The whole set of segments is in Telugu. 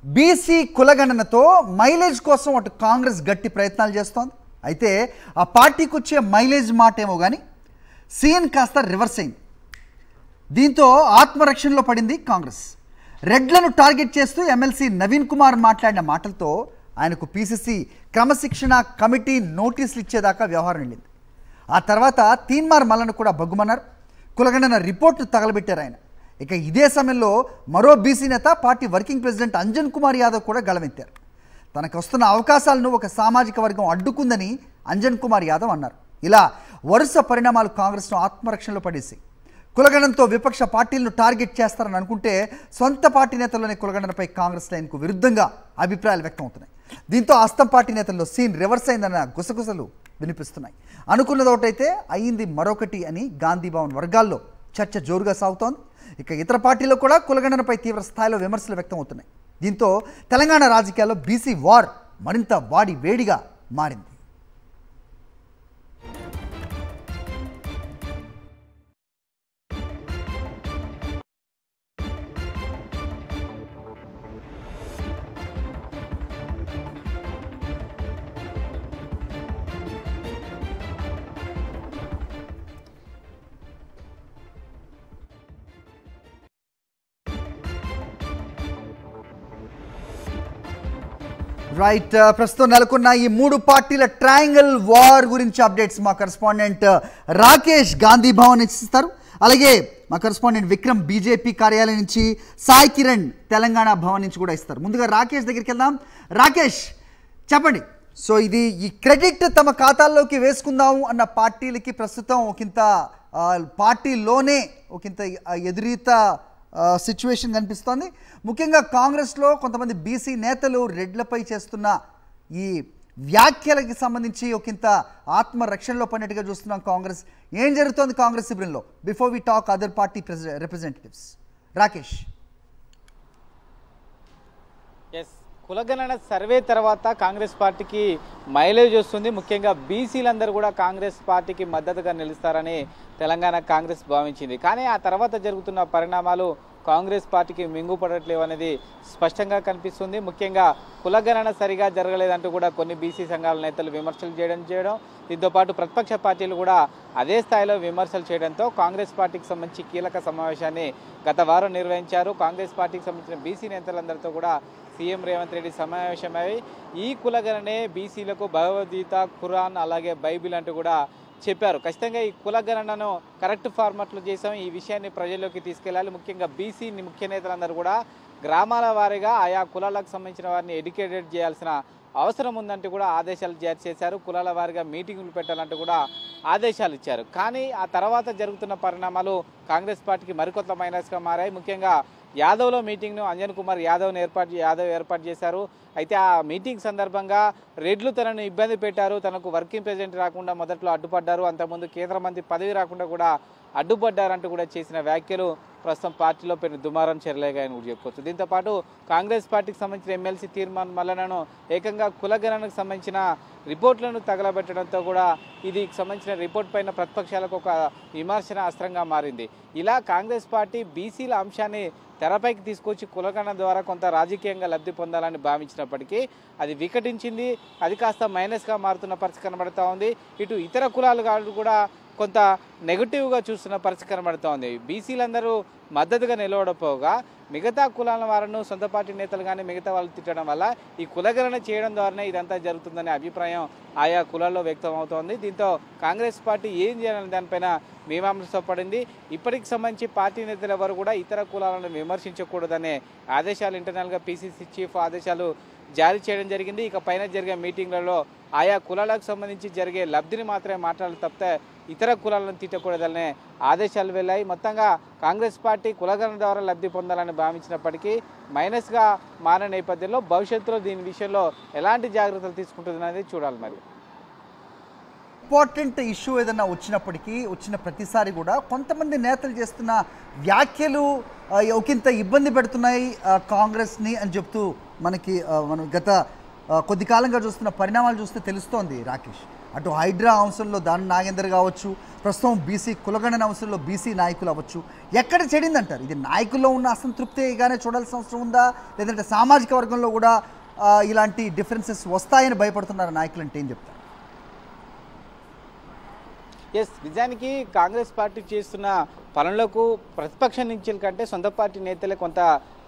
బీసీ కులగణనతో మైలేజ్ కోసం అటు కాంగ్రెస్ గట్టి ప్రయత్నాలు చేస్తోంది. అయితే ఆ పార్టీకి వచ్చే మైలేజ్ మాట ఏమో కానీ సీన్ కాస్త రివర్స్ అయింది. దీంతో ఆత్మరక్షణలో పడింది కాంగ్రెస్. రెడ్లను టార్గెట్ చేస్తూ ఎమ్మెల్సీ నవీన్ కుమార్ మాట్లాడిన మాటలతో ఆయనకు పీసీసీ క్రమశిక్షణ కమిటీ నోటీసులు ఇచ్చేదాకా వ్యవహారం వెళ్ళింది. ఆ తర్వాత తీన్మార్ మల్లన్న కూడా బగ్గుమన్నారు. కులగణన రిపోర్టు తగలబెట్టారు ఆయన. ఇక ఇదే సమయంలో మరో బీసీ నేత party working president Anjan Kumar Yadav కూడా గళమెత్తారు. తనకు వస్తున్న అవకాశాలను ఒక సామాజిక వర్గం అడ్డుకుందని అంజన్ కుమార్ యాదవ్ అన్నారు. ఇలా వరుస పరిణామాలు కాంగ్రెస్ను ఆత్మరక్షణలో పడేసి కులగణనతో విపక్ష పార్టీలను టార్గెట్ చేస్తారని అనుకుంటే సొంత పార్టీ నేతల్లోనే కులగణనపై కాంగ్రెస్ లైన్కు విరుద్ధంగా అభిప్రాయాలు వ్యక్తం అవుతున్నాయి. దీంతో అస్తం పార్టీ నేతల్లో సీన్ రివర్స్ అయిందన్న గుసగుసలు వినిపిస్తున్నాయి. అనుకున్నది ఒకటైతే అయ్యింది మరొకటి అని గాంధీభవన్ వర్గాల్లో చర్చ జోరుగా సాగుతోంది. ఇక ఇతర పార్టీలో కూడా కులగణనపై తీవ్ర స్థాయిలో విమర్శలు వ్యక్తం అవుతున్నాయి. దీంతో తెలంగాణ రాజకీయాల్లో బీసీ వార్ మరింత వాడి వేడిగా మారింది. రైట్, ప్రస్తుతం నెలకొన్న ఈ మూడు పార్టీల ట్రయాంగిల్ వార్ గురించి అప్డేట్స్ మా కరెస్పాండెంట్ రాకేష్ గాంధీ భవన్ నుంచి ఇస్తారు. అలాగే మా కరెస్పాండెంట్ విక్రమ్ బీజేపీ కార్యాలయం నుంచి, సాయి కిరణ్ తెలంగాణ భవన్ నుంచి కూడా ఇస్తారు. ముందుగా రాకేష్ దగ్గరికి వెళ్దాం. రాకేష్ చెప్పండి, సో ఇది ఈ క్రెడిట్ తమ ఖాతాల్లోకి వేసుకుందాం అన్న పార్టీలకి ప్రస్తుతం ఒకంత పార్టీలోనే ఒకంత ఎదురీత సిచ్యువేషన్ కనిపిస్తోంది. ముఖ్యంగా కాంగ్రెస్లో కొంతమంది బీసీ నేతలు రెడ్లపై చేస్తున్న ఈ వ్యాఖ్యలకి సంబంధించి ఒకంత ఆత్మరక్షణలో పడినట్టుగా చూస్తున్నాం కాంగ్రెస్. ఏం జరుగుతోంది కాంగ్రెస్ శిబిరంలో? Before we talk other party representatives. Rakesh. Yes, కులగణన సర్వే తర్వాత కాంగ్రెస్ పార్టీకి మైలేజ్ వస్తుంది. ముఖ్యంగా బీసీలందరూ కూడా కాంగ్రెస్ పార్టీకి మద్దతుగా నిలుస్తారని తెలంగాణ కాంగ్రెస్ భావించింది. కానీ ఆ తర్వాత జరుగుతున్న పరిణామాలు కాంగ్రెస్ పార్టీకి మింగుపడట్లేవు అనేది స్పష్టంగా కనిపిస్తుంది. ముఖ్యంగా కులగణన సరిగా జరగలేదంటూ కూడా కొన్ని బీసీ సంఘాల నేతలు విమర్శలు చేయడం దీంతోపాటు ప్రతిపక్ష పార్టీలు కూడా అదే స్థాయిలో విమర్శలు చేయడంతో కాంగ్రెస్ పార్టీకి సంబంధించి కీలక సమావేశాన్ని గత వారం నిర్వహించారు. కాంగ్రెస్ పార్టీకి సంబంధించిన బీసీ నేతలందరితో కూడా సీఎం రేవంత్ రెడ్డి సమావేశమై ఈ కులగణనే బీసీలకు భగవద్గీత, ఖురాన్ అలాగే బైబిల్ అంటూ కూడా చెప్పారు. ఖచ్చితంగా ఈ కులగణనను కరెక్ట్ ఫార్మాట్లో చేసాం, ఈ విషయాన్ని ప్రజల్లోకి తీసుకెళ్లాలి. ముఖ్యంగా బీసీ ముఖ్య నేతలందరూ కూడా గ్రామాల వారీగా ఆయా కులాలకు సంబంధించిన వారిని ఎడ్యుకేటెడ్ చేయాల్సిన అవసరం ఉందంటూ కూడా ఆదేశాలు జారీ చేశారు. కులాల వారీగా మీటింగులు పెట్టాలంటూ కూడా ఆదేశాలు ఇచ్చారు. కానీ ఆ తర్వాత జరుగుతున్న పరిణామాలు కాంగ్రెస్ పార్టీకి మరికొంత మైనస్గా మారాయి. ముఖ్యంగా యాదవ్లో మీటింగ్ను అంజన్ కుమార్ యాదవ్ ఏర్పాటు చేశారు. అయితే ఆ మీటింగ్ సందర్భంగా రెడ్లు తనను ఇబ్బంది పెట్టారు, తనకు వర్కింగ్ ప్రెసిడెంట్ రాకుండా మొదట్లో అడ్డుపడ్డారు, అంతకుముందు కేంద్ర మంత్రి పదవి రాకుండా కూడా అడ్డుపడ్డారంటూ కూడా చేసిన వ్యాఖ్యలు ప్రస్తుతం పార్టీలో పెద్ద దుమారం చెరలేగా అని కూడా చెప్పుకోవచ్చు. దీంతోపాటు కాంగ్రెస్ పార్టీకి సంబంధించిన ఎమ్మెల్సీ తీర్మాన్ మల్లనను ఏకంగా కులగణనకు సంబంధించిన రిపోర్ట్లను తగలబెట్టడంతో కూడా ఇది సంబంధించిన రిపోర్ట్ పైన ప్రతిపక్షాలకు ఒక విమర్శన అస్త్రంగా మారింది. ఇలా కాంగ్రెస్ పార్టీ బీసీల అంశాన్ని తెరపైకి తీసుకొచ్చి కులగణన ద్వారా కొంత రాజకీయంగా లబ్ధి పొందాలని భావించినప్పటికీ అది వికటించింది. అది కాస్త మైనస్గా మారుతున్న పరిస్థితి కనబడుతూ ఉంది. ఇటు ఇతర కులాలు కూడా కొంత నెగటివ్గా చూస్తున్న పరిస్థితి కనబడుతూ ఉంది. బీసీలందరూ మద్దతుగా నిలవడపోగా మిగతా కులాల వారిను సొంత పార్టీ నేతలు కానీ మిగతా వాళ్ళు తిట్టడం వల్ల ఈ కులగణన చేయడం ద్వారానే ఇదంతా జరుగుతుందనే అభిప్రాయం ఆయా కులాల్లో వ్యక్తం అవుతోంది. దీంతో కాంగ్రెస్ పార్టీ ఏం చేయాలనే దానిపైన మీమాంస పడింది. ఇప్పటికి సంబంధించి పార్టీ నేతలు ఎవరు కూడా ఇతర కులాలను విమర్శించకూడదనే ఆదేశాలు ఇంటర్నల్గా పీసీసీ చీఫ్ ఆదేశాలు జారీ చేయడం జరిగింది. ఇక పైన జరిగే మీటింగ్లలో ఆయా కులాలకు సంబంధించి జరిగే లబ్ధిని మాత్రమే మాట్లాడాలి తప్పితే ఇతర కులాలను తిట్టకూడదనే ఆదేశాలు వెళ్ళాయి. మొత్తంగా కాంగ్రెస్ పార్టీ కులగణన ద్వారా లబ్ధి పొందాలని భావించినప్పటికీ మైనస్గా మారిన నేపథ్యంలో భవిష్యత్తులో దీని విషయంలో ఎలాంటి జాగ్రత్తలు తీసుకుంటుందనేది చూడాలి. మరి ఇంపార్టెంట్ ఇష్యూ ఏదైనా వచ్చిన ప్రతిసారి కూడా కొంతమంది నేతలు చేస్తున్న వ్యాఖ్యలు ఒకంత ఇబ్బంది పెడుతున్నాయి కాంగ్రెస్ని అని చెప్తూ మనం గత కొద్ది కాలంగా చూస్తున్న పరిణామాలు చూస్తే తెలుస్తోంది రాకేష్. అటు హైడ్రా అంశంలో దాని నాగేందర్ కావచ్చు, ప్రస్తుతం బీసీ కులగణన అంశంలో బీసీ నాయకులు అవ్వచ్చు, ఎక్కడ చెడిందంటారు? ఇది నాయకుల్లో ఉన్న అసంతృప్తిగానే చూడాల్సిన అవసరం ఉందా, లేదంటే సామాజిక వర్గంలో కూడా ఇలాంటి డిఫరెన్సెస్ వస్తాయని భయపడుతున్నారు నాయకులు అంటే ఏం చెప్తారు? ఎస్, నిజానికి కాంగ్రెస్ పార్టీ చేస్తున్న పనులకు ప్రతిపక్ష నుంచి కంటే సొంత పార్టీ నేతలే కొంత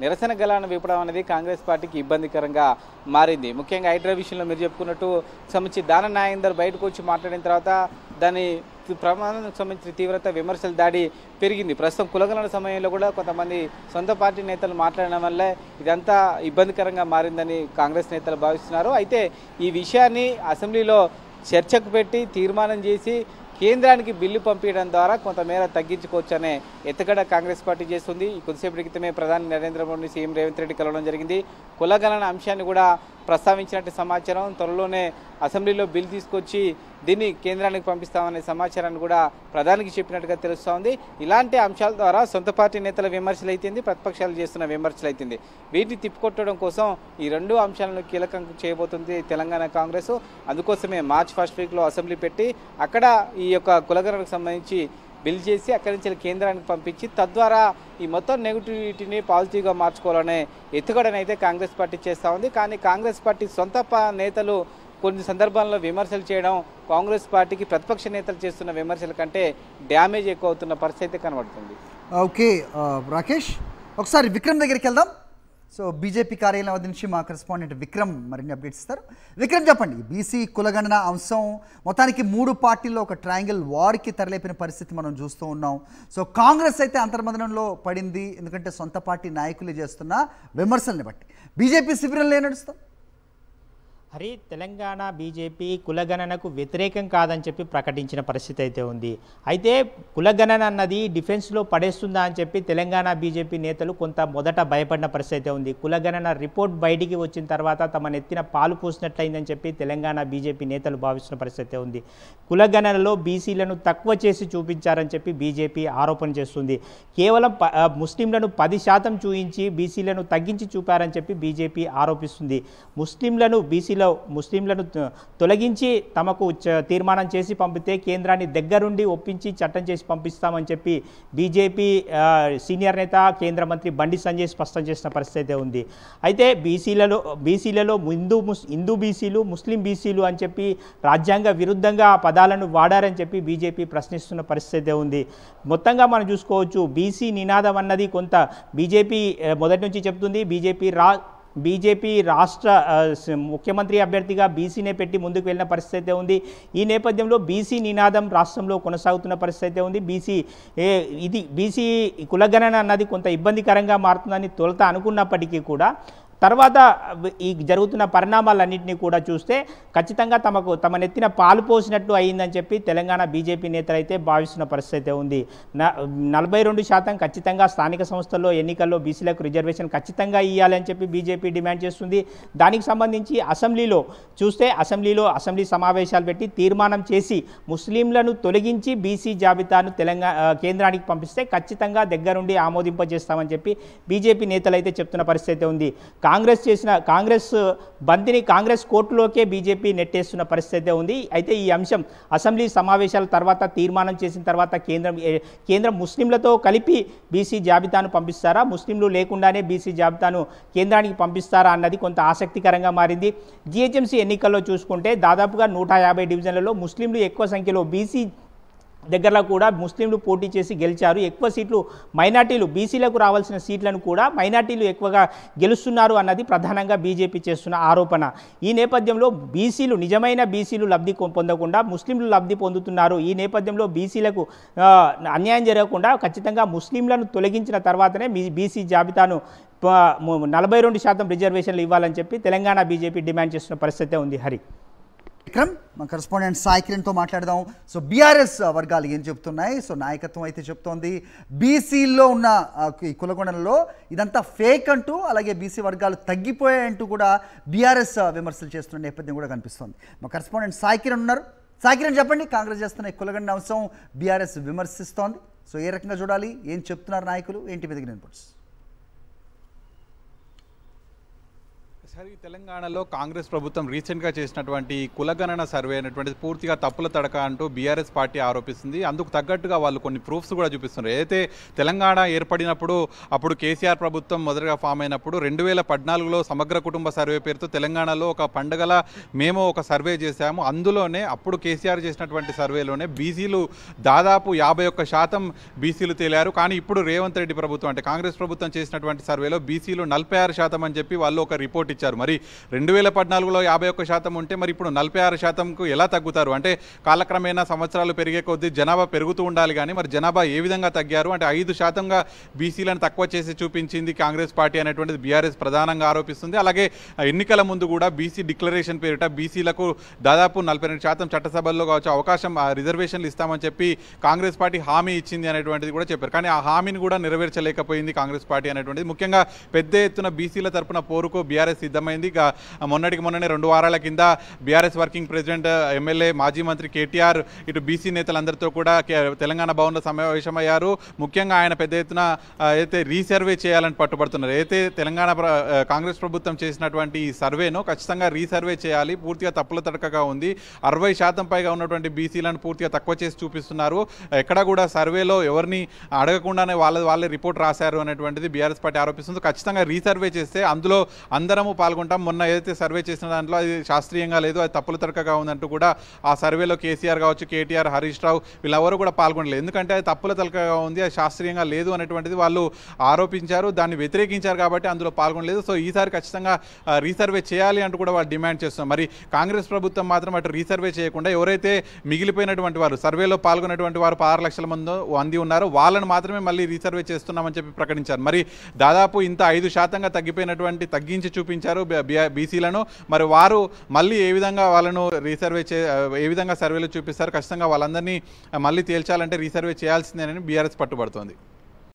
నిరసన గలాన్ని విప్పడం అనేది కాంగ్రెస్ పార్టీకి ఇబ్బందికరంగా మారింది. ముఖ్యంగా హైడ్రా విషయంలో మీరు చెప్పుకున్నట్టు సంబంధించి దానం నాగేందర్ బయటకు వచ్చి మాట్లాడిన తర్వాత దాని ప్రమాదానికి సంబంధించిన తీవ్రత విమర్శల దాడి పెరిగింది. ప్రస్తుతం కులగణన సమయంలో కూడా కొంతమంది సొంత పార్టీ నేతలు మాట్లాడడం వల్లే ఇదంతా ఇబ్బందికరంగా మారిందని కాంగ్రెస్ నేతలు భావిస్తున్నారు. అయితే ఈ విషయాన్ని అసెంబ్లీలో చర్చకు పెట్టి తీర్మానం చేసి కేంద్రానికి బిల్లు పంపించడం ద్వారా కొంతమేర తగ్గించుకోవచ్చనే ఎత్తుగడ కాంగ్రెస్ పార్టీ చేస్తుంది. కొద్దిసేపటి క్రితమే ప్రధాని నరేంద్ర మోడీ సీఎం రేవంత్ రెడ్డి కలవడం జరిగింది. కులగణన అంశాన్ని కూడా ప్రస్తావించినట్టు సమాచారం. త్వరలోనే అసెంబ్లీలో బిల్ తీసుకొచ్చి దీన్ని కేంద్రానికి పంపిస్తామనే సమాచారాన్ని కూడా ప్రధానికి చెప్పినట్టుగా తెలుస్తోంది. ఇలాంటి అంశాల ద్వారా సొంత పార్టీ నేతల విమర్శలు అయితేంది, ప్రతిపక్షాలు చేస్తున్న విమర్శలు అయితేంది, వీటిని తిప్పికొట్టడం కోసం ఈ రెండు అంశాలను కీలకం చేయబోతుంది తెలంగాణ కాంగ్రెస్. అందుకోసమే మార్చ్ ఫస్ట్ వీక్లో అసెంబ్లీ పెట్టి అక్కడ ఈ యొక్క కులగణనకు సంబంధించి బిల్ చేసి అక్కడి నుంచి కేంద్రానికి పంపించి తద్వారా ఈ మొత్తం నెగిటివిటీని పాజిటివ్గా మార్చుకోవాలనే ఎత్తుగడనైతే కాంగ్రెస్ పార్టీ చేస్తూ ఉంది. కానీ కాంగ్రెస్ పార్టీ సొంత నేతలు కొన్ని సందర్భాల్లో విమర్శలు చేయడం కాంగ్రెస్ పార్టీకి ప్రతిపక్ష నేతలు చేస్తున్న విమర్శల కంటే డ్యామేజ్ ఎక్కువ అవుతున్న పరిస్థితి కనబడుతుంది. ఓకే రాకేష్, ఒకసారి విక్రమ్ దగ్గరికి వెళ్దాం. సో బీజేపీ కార్యాలయం వద్ద నుంచి మా కరెస్పాండెంట్ విక్రమ్ మరిన్ని అప్డేట్స్ ఇస్తారు. విక్రమ్, చెప్పండి, బీసీ కులగణన అంశం మొత్తానికి 3 పార్టీల్లో ఒక ట్రయాంగిల్ వార్కి తెరలేపిన పరిస్థితి మనం చూస్తూ ఉన్నాం. సో కాంగ్రెస్ అయితే అంతర్మదనంలో పడింది, ఎందుకంటే సొంత పార్టీ నాయకులు చేస్తున్న విమర్శల్ని బట్టి. బీజేపీ శిబిరంలో ఏం నడుస్తాం? హరి, తెలంగాణ బీజేపీ కులగణనకు వ్యతిరేకం కాదని చెప్పి ప్రకటించిన పరిస్థితి అయితే ఉంది. అయితే కులగణన అన్నది డిఫెన్స్లో పడేస్తుందా అని చెప్పి తెలంగాణ బీజేపీ నేతలు కొంత మొదట భయపడిన పరిస్థితి అయితే ఉంది. కులగణన రిపోర్ట్ బయటికి వచ్చిన తర్వాత తమ నెత్తిన పాలు పోసినట్లయిందని చెప్పి తెలంగాణ బీజేపీ నేతలు భావిస్తున్న పరిస్థితి ఉంది. కులగణనలో బీసీలను తక్కువ చేసి చూపించారని చెప్పి బీజేపీ ఆరోపణ చేస్తుంది. కేవలం ముస్లింలను 10% చూయించి బీసీలను తగ్గించి చూపారని చెప్పి బీజేపీ ఆరోపిస్తుంది. ముస్లింలను తొలగించి తమకు తీర్మానం చేసి పంపితే కేంద్రాన్ని దగ్గరుండి ఒప్పించి చట్టం చేసి పంపిస్తామని చెప్పి బీజేపీ సీనియర్ నేత కేంద్ర మంత్రి బండి సంజయ్ స్పష్టం చేసిన పరిస్థితి ఉంది. అయితే బీసీలలో హిందూ బీసీలు, ముస్లిం బీసీలు అని చెప్పి రాజ్యాంగ విరుద్ధంగా బీజేపీ వాడారని చెప్పి బీజేపీ ప్రశ్నిస్తున్న పరిస్థితి ఉంది. మొత్తంగా మనం చూసుకోవచ్చు, బీసీ నినాదం అన్నది కొంత బీజేపీ మొదటి నుంచి చెప్తుంది. బీజేపీ రాష్ట్ర ముఖ్యమంత్రి అభ్యర్థిగా బీసీనే పెట్టి ముందుకు వెళ్ళిన పరిస్థితి ఉంది. ఈ నేపథ్యంలో బీసీ నినాదం రాష్ట్రంలో కొనసాగుతున్న పరిస్థితి ఉంది. బీసీ కులగణన అన్నది కొంత ఇబ్బందికరంగా మారుతుందని తొలుత అనుకున్నప్పటికీ కూడా తర్వాత ఈ జరుగుతున్న పరిణామాలన్నింటినీ కూడా చూస్తే ఖచ్చితంగా తమ నెత్తిన పాలు పోసినట్టు అయిందని చెప్పి తెలంగాణ బీజేపీ నేతలు అయితే భావిస్తున్న పరిస్థితి ఉంది. 42% ఖచ్చితంగా స్థానిక సంస్థల్లో ఎన్నికల్లో బీసీలకు రిజర్వేషన్ ఖచ్చితంగా ఇవ్వాలని చెప్పి బీజేపీ డిమాండ్ చేస్తుంది. దానికి సంబంధించి అసెంబ్లీ సమావేశాలు పెట్టి తీర్మానం చేసి ముస్లింలను తొలగించి బీసీ జాబితాను కేంద్రానికి పంపిస్తే ఖచ్చితంగా దగ్గరుండి ఆమోదింపజేస్తామని చెప్పి బీజేపీ నేతలు అయితే చెప్తున్న పరిస్థితి ఉంది. కాంగ్రెస్ కోర్టులోకే బీజేపీ నెట్టేస్తున్న పరిస్థితి ఉంది. అయితే ఈ అంశం అసెంబ్లీ సమావేశాల తర్వాత తీర్మానం చేసిన తర్వాత కేంద్రం ముస్లింలతో కలిపి బీసీ జాబితాను పంపిస్తారా, ముస్లింలు లేకుండానే బీసీ జాబితాను కేంద్రానికి పంపిస్తారా అన్నది కొంత ఆసక్తికరంగా మారింది. జీహెచ్ఎంసీ ఎన్నికల్లో చూసుకుంటే దాదాపుగా 150 డివిజన్లలో ముస్లింలు ఎక్కువ సంఖ్యలో, బీసీ దగ్గరలో కూడా ముస్లింలు పోటీ చేసి గెలిచారు. ఎక్కువ సీట్లు మైనార్టీలు, బీసీలకు రావాల్సిన సీట్లను కూడా మైనార్టీలు ఎక్కువగా గెలుస్తున్నారు అన్నది ప్రధానంగా బీజేపీ చేస్తున్న ఆరోపణ. ఈ నేపథ్యంలో నిజమైన బీసీలు లబ్ధి పొందకుండా ముస్లింలు లబ్ధి పొందుతున్నారు. ఈ నేపథ్యంలో బీసీలకు అన్యాయం జరగకుండా ఖచ్చితంగా ముస్లింలను తొలగించిన తర్వాతనే బీసీ జాబితాను 42% రిజర్వేషన్లు ఇవ్వాలని చెప్పి తెలంగాణ బీజేపీ డిమాండ్ చేస్తున్న పరిస్థితి ఉంది. హరి, విక్రమ్, మా కరెస్పాండెంట్ సాయి కిరణ్తో మాట్లాడదాం. సో బీఆర్ఎస్ వర్గాలు ఏం చెప్తున్నాయి? సో నాయకత్వం అయితే చెప్తోంది బీసీల్లో ఉన్న ఈ కులగణనలో ఇదంతా ఫేక్ అంటూ, అలాగే బీసీ వర్గాలు తగ్గిపోయాయంటూ కూడా బీఆర్ఎస్ విమర్శలు చేస్తున్న నేపథ్యం కూడా కనిపిస్తోంది. మా కరెస్పాండెంట్ సాయి కిరణ్ ఉన్నారు. సాయి కిరణ్, చెప్పండి, కాంగ్రెస్ చేస్తున్న ఈ కులగణన అంశం బీఆర్ఎస్ విమర్శిస్తోంది. సో ఏ రకంగా చూడాలి, ఏం చెప్తున్నారు నాయకులు, ఏంటి మీ దగ్గర ఇన్పుట్స్? ఒకసారి తెలంగాణలో కాంగ్రెస్ ప్రభుత్వం రీసెంట్గా చేసినటువంటి కులగణన సర్వే అనేటువంటిది పూర్తిగా తప్పుల తడక అంటూ బీఆర్ఎస్ పార్టీ ఆరోపిస్తుంది. అందుకు తగ్గట్టుగా వాళ్ళు కొన్ని ప్రూఫ్స్ కూడా చూపిస్తున్నారు. అయితే తెలంగాణ ఏర్పడినప్పుడు అప్పుడు కేసీఆర్ ప్రభుత్వం మొదటగా ఫామ్ అయినప్పుడు 2014లో సమగ్ర కుటుంబ సర్వే పేరుతో తెలంగాణలో ఒక పండగల మేము ఒక సర్వే చేశాము. అందులోనే అప్పుడు కేసీఆర్ చేసినటువంటి సర్వేలోనే బీసీలు దాదాపు 51% బీసీలు తేలారు. కానీ ఇప్పుడు రేవంత్ రెడ్డి ప్రభుత్వం అంటే కాంగ్రెస్ ప్రభుత్వం చేసినటువంటి సర్వేలో బీసీలు 46% అని చెప్పి వాళ్ళు ఒక రిపోర్ట్ ఇచ్చారు. మరి 2014లో 51% ఉంటే మరి ఇప్పుడు 46%కు ఎలా తగ్గుతారు? అంటే కాలక్రమేణా సంవత్సరాలు పెరిగే కొద్దీ జనాభా పెరుగుతూ ఉండాలి, కానీ మరి జనాభా ఏ విధంగా తగ్గారు అంటే 5%గా బీసీలను తక్కువ చేసి చూపించింది కాంగ్రెస్ పార్టీ అనేటువంటిది బీఆర్ఎస్ ప్రధానంగా ఆరోపిస్తుంది. అలాగే ఎన్నికల ముందు కూడా బీసీ డిక్లరేషన్ పేరిట బీసీలకు దాదాపు 42% చట్టసభల్లో కావచ్చు అవకాశం రిజర్వేషన్లు ఇస్తామని చెప్పి కాంగ్రెస్ పార్టీ హామీ ఇచ్చింది అనేటువంటిది కూడా చెప్పారు. కానీ ఆ హామీని కూడా నెరవేర్చలేకపోయింది కాంగ్రెస్ పార్టీ అనేటువంటిది. ముఖ్యంగా పెద్ద ఎత్తున బీసీల తరపున పోరుకు బీఆర్ఎస్ సిద్ధమైంది. మొన్ననే 2 వారాల కింద బీఆర్ఎస్ వర్కింగ్ ప్రెసిడెంట్ ఎమ్మెల్యే మాజీ మంత్రి కేటీఆర్ ఇటు బీసీ నేతలందరితో కూడా తెలంగాణ భవన్లో సమావేశమయ్యారు. ముఖ్యంగా ఆయన పెద్ద ఎత్తున అయితే రీసర్వే చేయాలని పట్టుబడుతున్నారు. అయితే తెలంగాణ కాంగ్రెస్ ప్రభుత్వం చేసినటువంటి ఈ సర్వేను ఖచ్చితంగా రీసర్వే చేయాలి, పూర్తిగా తప్పుల తడకగా ఉంది, 60% పైగా ఉన్నటువంటి బీసీలను పూర్తిగా తక్కువ చేసి చూపిస్తున్నారు, ఎక్కడ కూడా సర్వేలో ఎవరిని అడగకుండానే వాళ్ళే రిపోర్ట్ రాశారు అనేటువంటిది బీఆర్ఎస్ పార్టీ ఆరోపిస్తుంది. ఖచ్చితంగా రీసర్వే చేస్తే అందులో అందరము పాల్గొంటాం. మొన్న ఏదైతే సర్వే చేసిన దాంట్లో అది శాస్త్రీయంగా లేదు, అది తప్పుల తడకగా ఉందంటూ కూడా ఆ సర్వేలో కేసీఆర్ కావచ్చు, కేటీఆర్, హరీష్ రావు వీళ్ళెవరూ కూడా పాల్గొనలేదు. ఎందుకంటే అది తప్పుల తడకగా ఉంది, అది శాస్త్రీయంగా లేదు అనేటువంటిది వాళ్ళు ఆరోపించారు, దాన్ని వ్యతిరేకించారు కాబట్టి అందులో పాల్గొనలేదు. సో ఈసారి ఖచ్చితంగా రీసర్వే చేయాలి అంటూ కూడా వాళ్ళు డిమాండ్ చేస్తున్నారు. మరి కాంగ్రెస్ ప్రభుత్వం మాత్రం అటు రీసర్వే చేయకుండా ఎవరైతే మిగిలిపోయినటువంటి వారు సర్వేలో పాల్గొనేటువంటి వారు 16 లక్షల మంది ఉన్నారు, వాళ్ళని మాత్రమే మళ్ళీ రీసర్వే చేస్తున్నామని చెప్పి ప్రకటించారు. మరి దాదాపు ఇంత 5%గా తగ్గించి చూపించారు బీసీలను. మరి వారు మళ్ళీ ఏ విధంగా వాళ్ళను ఏ విధంగా సర్వేలు చూపిస్తారు? ఖచ్చితంగా వాళ్ళందరినీ మళ్ళీ తేల్చాలంటే రీసర్వే చేయాల్సిందేనని బీఆర్ఎస్ పట్టుబడుతోంది.